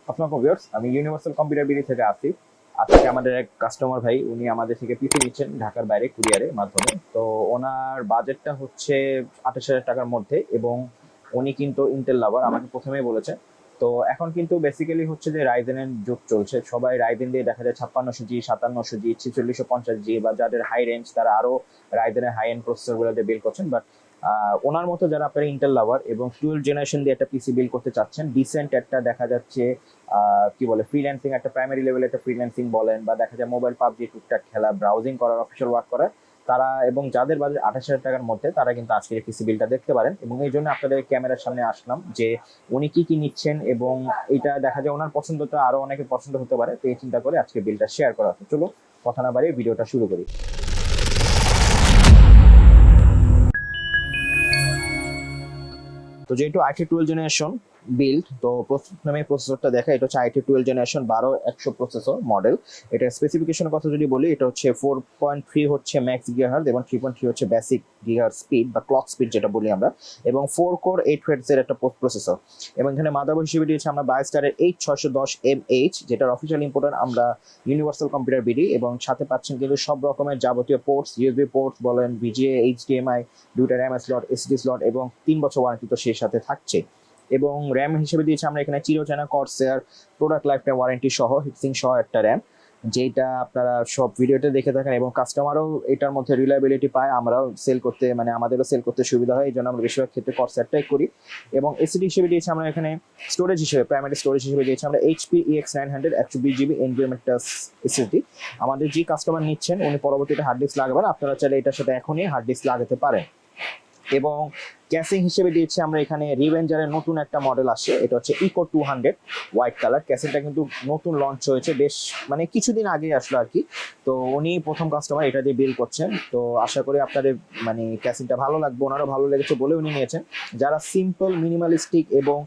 আসসালামু ভিউয়ার্স, আমি universal computer BD থেকে আসি। আজকে আমাদের এক কাস্টমার ভাই উনি আমাদের থেকে পিসি নিচ্ছেন ঢাকার বাইরে কুরিয়ারের মাধ্যমে। তো ওনার বাজেটটা হচ্ছে 28,000 টাকার মধ্যে এবং উনি কিন্তু ইন্টেল লাভার, আমাকে প্রথমেই বলেছে। তো এখন কিন্তু বেসিক্যালি হচ্ছে যে রাইজেনের যুগ চলছে, সবাই রাইজেন দিয়ে দেখা যায় 5600G 5700G 4650G বা যাদের হাই রেঞ্জ তারা আরো রাইজেনের হাই এন্ড প্রসেসরগুলো দিয়ে বিল করছেন। বাট ওনার মতো যারা আপনারা ইন্টেল লাভার এবং 12 জেনারেশন দিয়ে একটা পিসি বিল করতে চাচ্ছেন, ডিসেন্ট একটা দেখা যাচ্ছে কি বলে ফ্রিল্যান্সিং, একটা প্রাইমারি লেভেল একটা ফ্রিল্যান্সিং বলেন বা দেখা যায় মোবাইল পাবজি টুকটাক খেলা, ব্রাউজিং করার, অফিসিয়াল ওয়ার্ক করার, তারা এবং যাদের বাজেট 28,000 টাকার মধ্যে তারা কিন্তু আজকে এই পিসি বিলটা দেখতে পারেন। এবং এই জন্য আপনাদের ক্যামেরার সামনে আসলাম যে উনি কি কি নিচ্ছেন এবং এটা দেখা যায় ওনার পছন্দটা আরো অনেকের পছন্দ হতে পারে। তো এই চিন্তা করে আজকে বিলটা শেয়ার করা হচ্ছে। চলো কথা না বাড়িয়ে ভিডিওটা শুরু করি। তো যেহেতু i3 12 জেনারেশন বিল্ড, তো প্রথমে প্রসেসরটা দেখা, এটা হচ্ছে i3 12 জেনারেশন 12100 প্রসেসর মডেল। এটা স্পেসিফিকেশনের কথা যদি বলি, এটা হচ্ছে 4.3 হচ্ছে ম্যাক্স গিগাহার্জ এবং 3.3 হচ্ছে বেসিক গিগাহার্জ স্পিড বা ক্লক স্পিড যেটা বলি আমরা, এবং 4 কোর 8 থ্রেডস এর একটা প্রসেসর। এবং এখানে মাদারবোর্ড হিসেবে দিয়েছে আমরা বায়োস্টারের 𝐒𝐴610MH, যেটার অফিসিয়াল ইম্পোর্টার আমরা ইউনিভার্সাল কম্পিউটার বিডি, এবং সাথে পাচ্ছেন কিন্তু সব রকমের যাবতীয় পোর্টস, ইউএসবি পোর্টস বলেন, VGA, HDMI, দুইটা র্যাম স্লট, এসডি স্লট এবং 3 বছর ওয়ারেন্টি তো সেই সাথে থাকছে। এবং র্যাম হিসেবে দিয়েছি আমরা এখানে চিরচেনা Corsair product life time warranty সহ হিটসিং সহ একটা র্যাম, যেটা আপনারা সব ভিডিওতে দেখে থাকেন এবং কাস্টমারও এটার মধ্যে রিলায়েবিলিটি পায়, আমরাও সেল করতে মানে আমাদেরও সেল করতে সুবিধা হয়, এই জন্য আমরা বেশিরভাগ ক্ষেত্রে Corsairটাই করি। এবং এসডি হিসেবে দিয়েছি আমরা এখানে স্টোরেজ হিসেবে, প্রাইমারি স্টোরেজ হিসেবে দিয়েছি আমরা HP EX900 120GB NVMe SSD. আমাদের যে কাস্টমার নিচ্ছেন উনি পরবর্তীতে হার্ড ডিস্ক লাগাবেন, আপনারা চাইলে এটার সাথে এখনই হার্ড ডিস্ক লাগাতে পারেন। এবং ক্যাসিং হিসেবে দিয়েছি আমরা এখানে রিভেঞ্জারের নতুন একটা মডেল আসছে, এটা হচ্ছে 𝐒𝐴200 হোয়াইট কালার। ক্যাসিংটা কিন্তু নতুন লঞ্চ হয়েছে, বেশ মানে কিছুদিন আগে আসলো আর কি। তো উনি প্রথম কাস্টমার এটা দিয়ে বিল করছেন, তো আশা করি আপনাদের মানে ক্যাসিংটা ভালো লাগবে, ওনারও ভালো লেগেছে বলে উনি নিয়েছেন। যারা সিম্পল মিনিমালিস্টিক এবং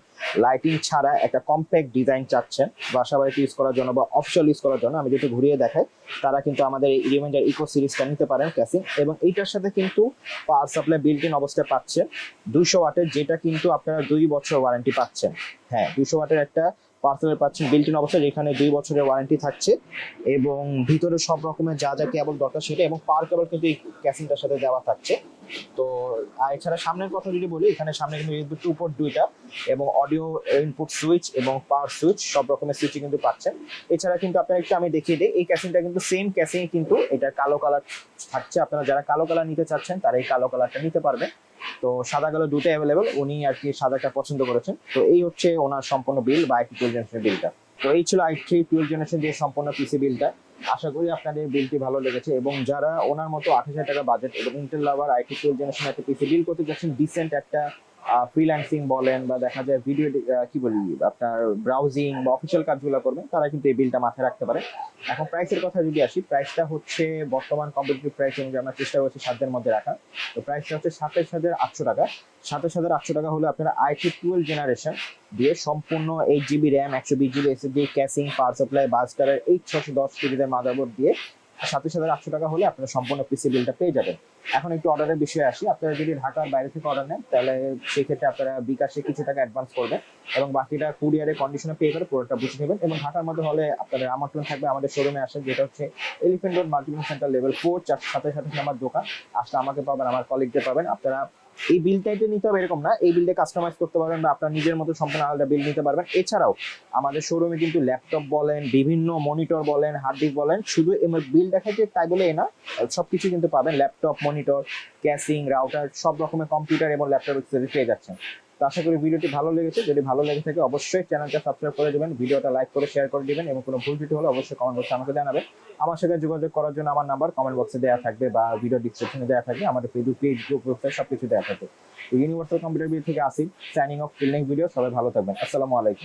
লাইটিং ছাড়া একটা কম্প্যাক্ট ডিজাইন চাচ্ছেন বাসা বাড়িতে ইউজ করার জন্য বা অফিসিয়াল ইউজ করার জন্য, আমি যেটা ঘুরিয়ে দেখাই, তারা কিন্তু আমাদের এই রিভেঞ্জার ইকো সিরিজটা নিতে পারেন ক্যাসিং। এবং এইটার সাথে কিন্তু পাওয়ার সাপ্লাই বিল্ট ইন অবস্থায় পাচ্ছেন 200 ওয়াটের, যেটা কিন্তু আপনারা 2 বছর ওয়ারেন্টি পাচ্ছেন। হ্যাঁ, 200 ওয়াটের একটা পার্সেল পাচ্ছেন বিল্ট ইন অবস্থায়, যেখানে 2 বছরের ওয়ারেন্টি থাকছে এবং ভিতরে সব রকমের যা যা কেবল দরকার সেটা, এবং পাওয়ার কেবল কিন্তু এই ক্যাসিংটার সাথে দেওয়া থাকছে। তো এছাড়া সামনের কথা যদি বলি, এখানে সামনে কিন্তু USB 2 পোর্ট দুইটা এবং অডিও ইনপুট সুইচ এবং পাওয়ার সুইচ সব রকমের সুইচই কিন্তু পাচ্ছেন। এছাড়া কিন্তু আপনার একটু আমি দেখিয়ে দিই, এই ক্যাসিংটা কিন্তু সেম ক্যাসিং, কিন্তু এটা কালো কালার থাকছে। আপনারা যারা কালো কালার নিতে চাচ্ছেন তারা এই কালো কালারটা নিতে পারবেন। তো সাদা কালো দুটোই অ্যাভেলেবল, উনি আর কি সাদাটা পছন্দ করেছেন। তো এই হচ্ছে ওনার সম্পূর্ণ বিল বা i3 12 জেনারেশন বিলটা। তো এই ছিল i3 12 জেনারেশন দিয়ে সম্পূর্ণ পিসি বিলটা। আশা করি আপনাদের বিলটি ভালো লেগেছে এবং যারা ওনার মতো 28,000 টাকা বাজেট এবং ইন্টেল লাভার i3 12 জেনারেশন একটা পিসি বিল করতে যাচ্ছেন, ডিসেন্ট একটা ফ্রিল্যান্সিং বলেন বা দেখা যায় ভিডিও কি বলি আপনার ব্রাউজিং বা অফিসিয়াল কাজগুলো করবেন, তারা কিন্তু এই বিলটা মাথায় রাখতে পারে। এখন প্রাইসের কথা যদি আসি, প্রাইসটা হচ্ছে বর্তমান কম্পিটিটিভ প্রাইস অনুযায়ী আমরা চেষ্টা করছি 7,000 মধ্যে রাখা। তো প্রাইসটা হচ্ছে 27,800 টাকা। 27,800 টাকা হলে আপনারা i3 12 জেনারেশন দিয়ে সম্পূর্ণ 8GB RAM 120GB SSD casing power supply বায়োস্টারের 8610 সিরিজের মাদারবোর্ড দিয়ে 27,800 টাকা হলে আপনারা সম্পূর্ণ পিসি বিলটা পেয়ে যাবেন। এখন একটু অর্ডারের বিষয়ে আসি। আপনারা যদি ঢাকার বাইরে থেকে অর্ডার নেন তাহলে সেক্ষেত্রে আপনারা বিকাশে কিছু টাকা অ্যাডভান্স করবেন এবং বাকিটা কুরিয়ারে কন্ডিশনে পে করে পুরোটা বুঝে নেবেন। এবং ঢাকার মধ্যে হলে আপনাদের আমন্ত্রণ থাকবে আমাদের শোরুমে আসেন, যেটা হচ্ছে elephant road Multiplan centre level 4 427 number দোকান। আসলে আমাকে পাবেন, আমার কলিগদের পাবেন। আপনারা এই বিলটাইতে নিতে হবে এরকম না, এই বিলটা কাস্টমাইজ করতে পারবেন বা আপনার নিজের মতো সম্পূর্ণ আলাদা বিল নিতে পারবেন। এছাড়াও আমাদের শোরুমে কিন্তু ল্যাপটপ বলেন, বিভিন্ন মনিটর বলেন, হার্ড ডিস্ক বলেন, শুধু বিল দেখাইতে তাই বলে না, সবকিছু কিন্তু পাবেন। ল্যাপটপ, মনিটর, ক্যাসিং, রাউটার, সব রকমের কম্পিউটার এবং ল্যাপটপ অ্যাক্সেসরিজ পেয়ে যাচ্ছেন। তো আশা করি ভিডিওটি ভালো লেগেছে। যদি ভালো লেগে থাকে অবশ্যই চ্যানেলটা সাবস্ক্রাইব করে দেবেন, ভিডিওটা লাইক করে শেয়ার করে দিবেন এবং কোনো ভুল ত্রুটি হলে অবশ্যই কমেন্ট বক্সে আমাকে জানাবেন। আমার সাথে যোগাযোগ করার জন্য আমার নাম্বার কমেন্ট বক্সে দেওয়া থাকবে বা ভিডিও ডিসক্রিপশনে দেওয়া থাকবে, আমাদের ফেসবুক পেজ, গ্রুপ, ওয়েবসাইট সবকিছু দেওয়া থাকবে। ইউনিভার্সাল কম্পিউটার বিল থেকে আসি, সাইনিং অফ, ফিল্ডিং ভিডিও। সবাই ভালো থাকবেন। আসসালামু আলাইকুম।